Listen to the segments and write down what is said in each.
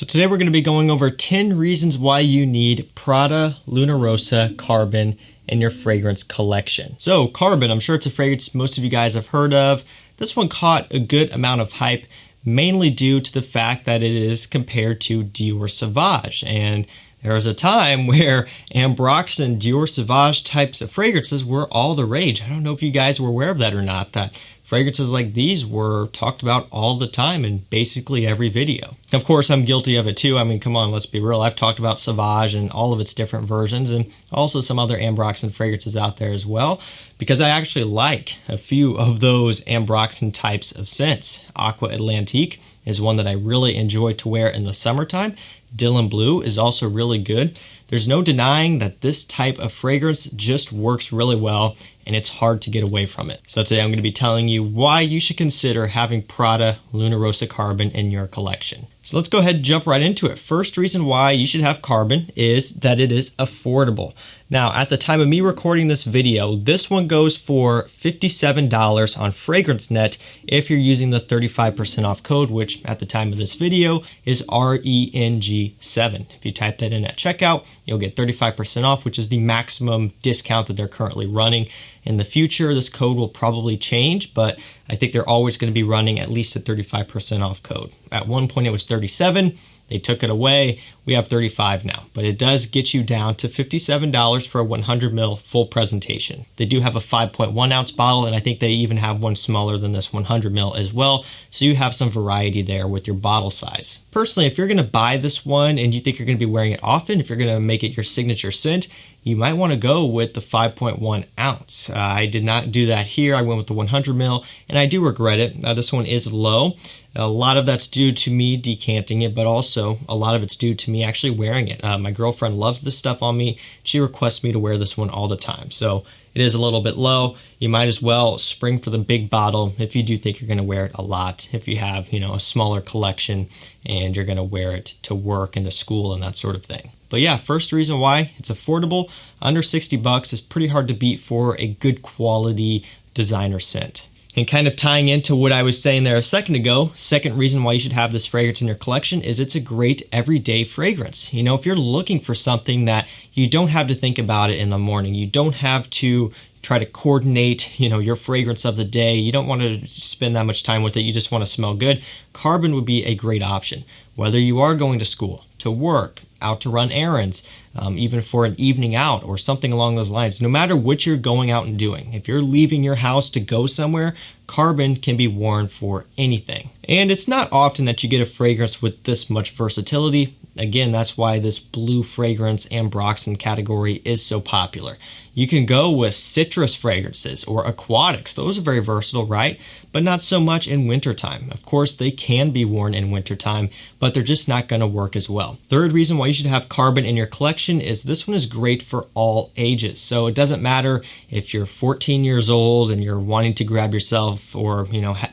So today we're going to be going over 10 reasons why you need Prada Luna Rossa Carbon in your fragrance collection. So Carbon, I'm sure it's a fragrance most of you guys have heard of. This one caught a good amount of hype, mainly due to the fact that it is compared to Dior Sauvage. And there was a time where Ambroxan, Dior Sauvage types of fragrances were all the rage. I don't know if you guys were aware of that or not, that fragrances like these were talked about all the time in basically every video. Of course, I'm guilty of it too. I mean, come on, let's be real. I've talked about Sauvage and all of its different versions and also some other Ambroxan fragrances out there as well, because I actually like a few of those Ambroxan types of scents. Aqua Atlantique is one that I really enjoy to wear in the summertime. Dylan Blue is also really good. There's no denying that this type of fragrance just works really well and it's hard to get away from it. So today I'm going to be telling you why you should consider having Prada Luna Rossa Carbon in your collection. So let's go ahead and jump right into it. First reason why you should have Carbon is that it is affordable. Now, at the time of me recording this video, this one goes for $57 on FragranceNet if you're using the 35% off code, which at the time of this video is RENG7. If you type that in at checkout, you'll get 35% off, which is the maximum discount that they're currently running. In the future, this code will probably change, but I think they're always going to be running at least a 35% off code. At one point it was 37. They took it away. We have 35 now, but it does get you down to $57 for a 100 ml full presentation. They do have a 5.1 ounce bottle, and I think they even have one smaller than this 100 ml as well. So you have some variety there with your bottle size. Personally, if you're going to buy this one and you think you're going to be wearing it often, if you're going to make it your signature scent, you might want to go with the 5.1 ounce. I did not do that here. I went with the 100 ml, and I do regret it. This one is low. A lot of that's due to me decanting it, but also a lot of it's due to me actually wearing it. My girlfriend loves this stuff on me. She requests me to wear this one all the time. So it is a little bit low. You might as well spring for the big bottle if you do think you're going to wear it a lot. If you have, a smaller collection and you're going to wear it to work and to school and that sort of thing. But yeah, first reason why it's affordable, under 60 bucks is pretty hard to beat for a good quality designer scent. And kind of tying into what I was saying there a second ago, second reason why you should have this fragrance in your collection is it's a great everyday fragrance. If you're looking for something that you don't have to think about it in the morning, you don't have to try to coordinate, your fragrance of the day, you don't want to spend that much time with it, you just want to smell good, Carbon would be a great option. Whether you are going to school, to work, out to run errands, even for an evening out or something along those lines. No matter what you're going out and doing, if you're leaving your house to go somewhere, Carbon can be worn for anything. And it's not often that you get a fragrance with this much versatility. Again, that's why this blue fragrance Ambroxan category is so popular. You can go with citrus fragrances or aquatics. Those are very versatile, right? But not so much in wintertime. Of course, they can be worn in wintertime, but they're just not going to work as well. Third reason why you should have Carbon in your collection is this one is great for all ages. So it doesn't matter if you're 14 years old and you're wanting to grab yourself or,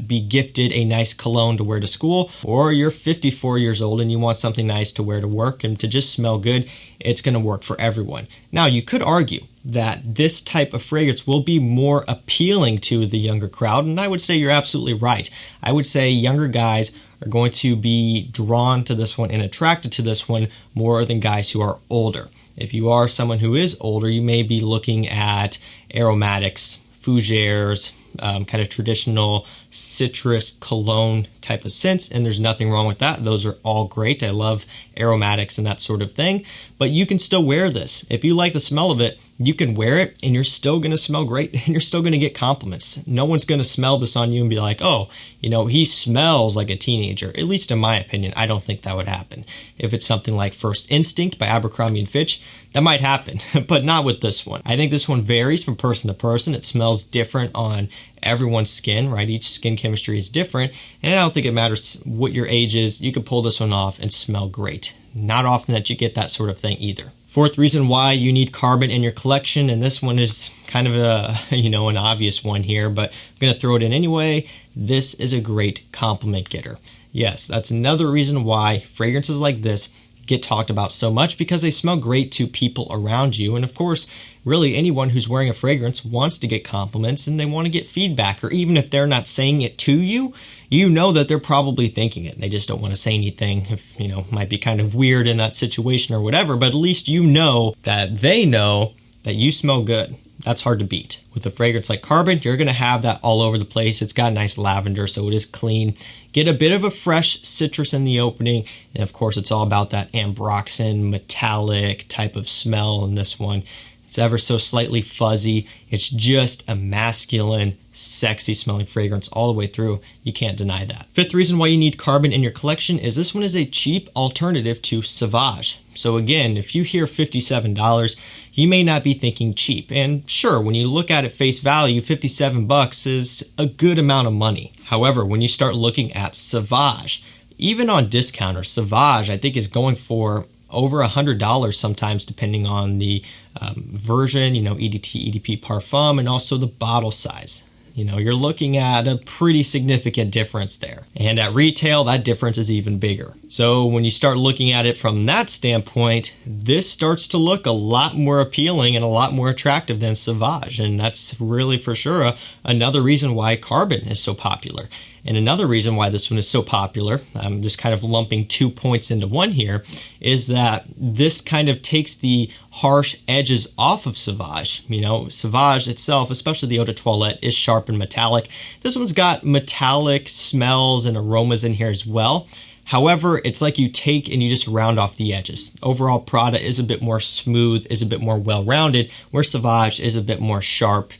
be gifted a nice cologne to wear to school, or you're 54 years old and you want something nice to wear to work and to just smell good. It's going to work for everyone. Now, you could argue that this type of fragrance will be more appealing to the younger crowd, and I would say you're absolutely right. I would say younger guys are going to be drawn to this one and attracted to this one more than guys who are older. If you are someone who is older, you may be looking at aromatics, fougères, kind of traditional citrus cologne type of scents, and there's nothing wrong with that. Those are all great. I love aromatics and that sort of thing, but you can still wear this. If you like the smell of it, you can wear it and you're still going to smell great and you're still going to get compliments. No one's going to smell this on you and be like, oh, he smells like a teenager. At least in my opinion, I don't think that would happen. If it's something like First Instinct by Abercrombie & Fitch, that might happen, but not with this one. I think this one varies from person to person. It smells different on everyone's skin, right? Each skin chemistry is different, and I don't think it matters what your age is. You can pull this one off and smell great. Not often that you get that sort of thing either. Fourth reason why you need Carbon in your collection, and this one is kind of an obvious one here, but I'm going to throw it in anyway. This is a great compliment getter. Yes, that's another reason why fragrances like this get talked about so much because they smell great to people around you. And of course, really anyone who's wearing a fragrance wants to get compliments and they want to get feedback, or even if they're not saying it to you, you know that they're probably thinking it. They just don't want to say anything if, might be kind of weird in that situation or whatever, but at least you know that they know that you smell good. That's hard to beat. With a fragrance like Carbon, you're going to have that all over the place. It's got nice lavender, so it is clean. Get a bit of a fresh citrus in the opening. And of course, it's all about that ambroxan metallic type of smell in this one. It's ever so slightly fuzzy. It's just a masculine, sexy smelling fragrance all the way through. You can't deny that. Fifth reason why you need Carbon in your collection is this one is a cheap alternative to Sauvage. So again, if you hear $57, you may not be thinking cheap. And sure, when you look at it face value, $57 is a good amount of money. However, when you start looking at Sauvage, even on discounter, Sauvage I think is going for over $100 sometimes, depending on the version, EDT, EDP Parfum, and also the bottle size. You're looking at a pretty significant difference there. And at retail, that difference is even bigger. So when you start looking at it from that standpoint, this starts to look a lot more appealing and a lot more attractive than Sauvage. And that's really for sure another reason why Carbon is so popular. And another reason why this one is so popular, I'm just kind of lumping 2 points into one here, is that this kind of takes the harsh edges off of Sauvage. Sauvage itself, especially the Eau de Toilette, is sharp and metallic. This one's got metallic smells and aromas in here as well. However, it's like you take and you just round off the edges. Overall, Prada is a bit more smooth, is a bit more well-rounded, where Sauvage is a bit more sharp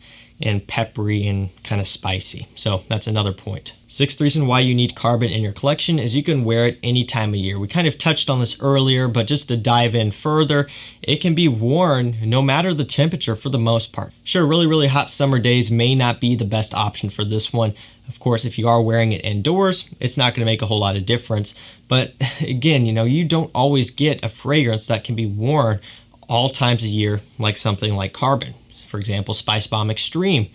and peppery and kind of spicy. So that's another point. Sixth reason why you need Carbon in your collection is you can wear it any time of year. We kind of touched on this earlier, but just to dive in further, it can be worn no matter the temperature for the most part. Sure, really, really hot summer days may not be the best option for this one. Of course, if you are wearing it indoors, it's not going to make a whole lot of difference. But again, you don't always get a fragrance that can be worn all times of year like something like Carbon. For example, Spice Bomb Extreme.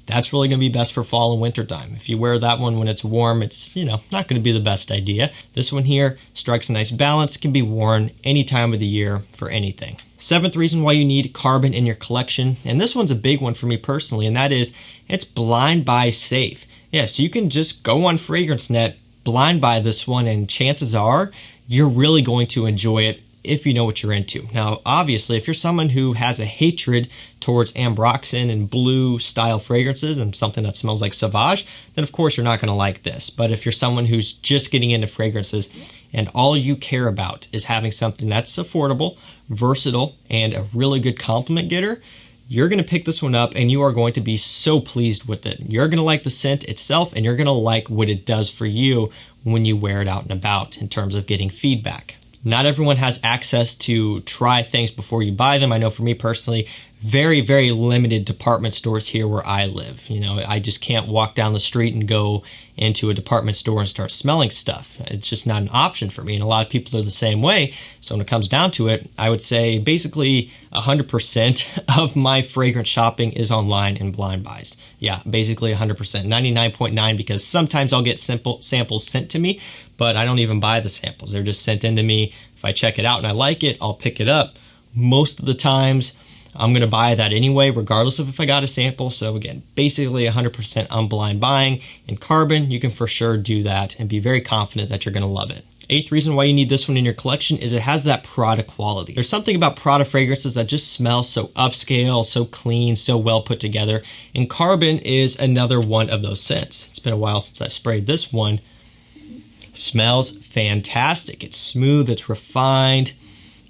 That's really going to be best for fall and winter time. If you wear that one when it's warm, it's, not going to be the best idea. This one here strikes a nice balance, can be worn any time of the year for anything. Seventh reason why you need Carbon in your collection, and this one's a big one for me personally, and that is it's blind buy safe. Yes, you can just go on FragranceNet, blind buy this one, and chances are you're really going to enjoy it if you know what you're into. Now, obviously, if you're someone who has a hatred towards ambroxan and blue style fragrances and something that smells like Sauvage, then of course you're not going to like this. But if you're someone who's just getting into fragrances and all you care about is having something that's affordable, versatile, and a really good compliment getter, you're going to pick this one up and you are going to be so pleased with it. You're going to like the scent itself and you're going to like what it does for you when you wear it out and about in terms of getting feedback. Not everyone has access to try things before you buy them. I know for me personally, very, very limited department stores here where I live. I just can't walk down the street and go into a department store and start smelling stuff. It's just not an option for me, and a lot of people are the same way. So when it comes down to it, I would say basically 100% of my fragrance shopping is online and blind buys. Yeah, basically 100%, 99.9, because sometimes I'll get samples sent to me, but I don't even buy the samples. They're just sent in to me. If I check it out and I like it, I'll pick it up. Most of the times, I'm going to buy that anyway, regardless of if I got a sample. So again, basically 100% I'm blind buying. In Carbon, you can for sure do that and be very confident that you're going to love it. Eighth reason why you need this one in your collection is it has that Prada quality. There's something about Prada fragrances that just smell so upscale, so clean, so well put together. And Carbon is another one of those scents. It's been a while since I've sprayed this one. Smells fantastic. It's smooth, it's refined,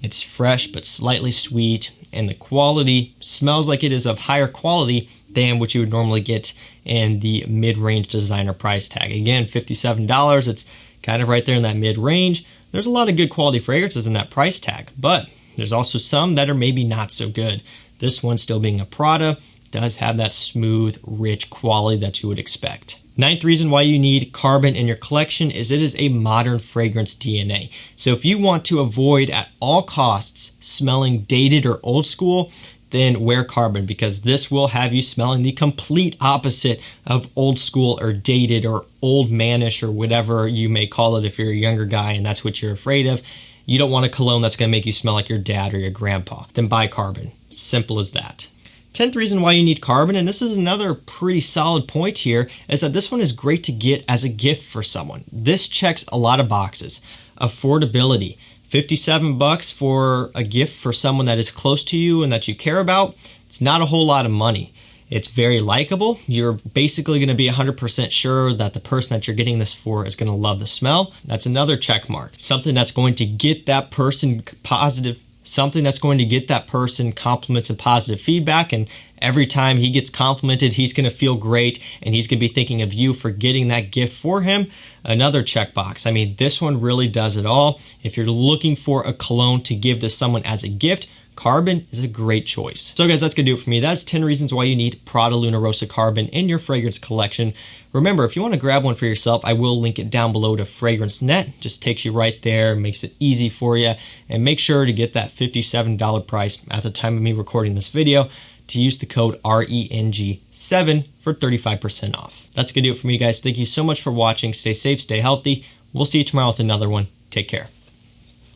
it's fresh but slightly sweet. And the quality smells like it is of higher quality than what you would normally get in the mid-range designer price tag. Again, $57, it's kind of right there in that mid-range. There's a lot of good quality fragrances in that price tag, but there's also some that are maybe not so good. This one, still being a Prada, does have that smooth, rich quality that you would expect. Ninth reason why you need Carbon in your collection is it is a modern fragrance DNA. So if you want to avoid at all costs smelling dated or old school, then wear Carbon, because this will have you smelling the complete opposite of old school or dated or old manish or whatever you may call it if you're a younger guy and that's what you're afraid of. you don't want a cologne that's going to make you smell like your dad or your grandpa, then buy Carbon. Simple as that. 10th reason why you need Carbon, and this is another pretty solid point here, is that this one is great to get as a gift for someone. This checks a lot of boxes. Affordability. $57 for a gift for someone that is close to you and that you care about. It's not a whole lot of money. It's very likable. You're basically going to be 100% sure that the person that you're getting this for is going to love the smell. That's another check mark. Something that's going to get that person positive, something that's going to get that person compliments and positive feedback, and every time he gets complimented, he's going to feel great, and he's going to be thinking of you for getting that gift for him. Another checkbox. I mean, this one really does it all. If you're looking for a cologne to give to someone as a gift, Carbon is a great choice. So guys, that's going to do it for me. That's 10 reasons why you need Prada Luna Rossa Carbon in your fragrance collection. Remember, if you want to grab one for yourself, I will link it down below to FragranceNet. Just takes you right there, makes it easy for you. And make sure to get that $57 price at the time of me recording this video to use the code RENG7 for 35% off. That's going to do it for me, guys. Thank you so much for watching. Stay safe, stay healthy. We'll see you tomorrow with another one. Take care.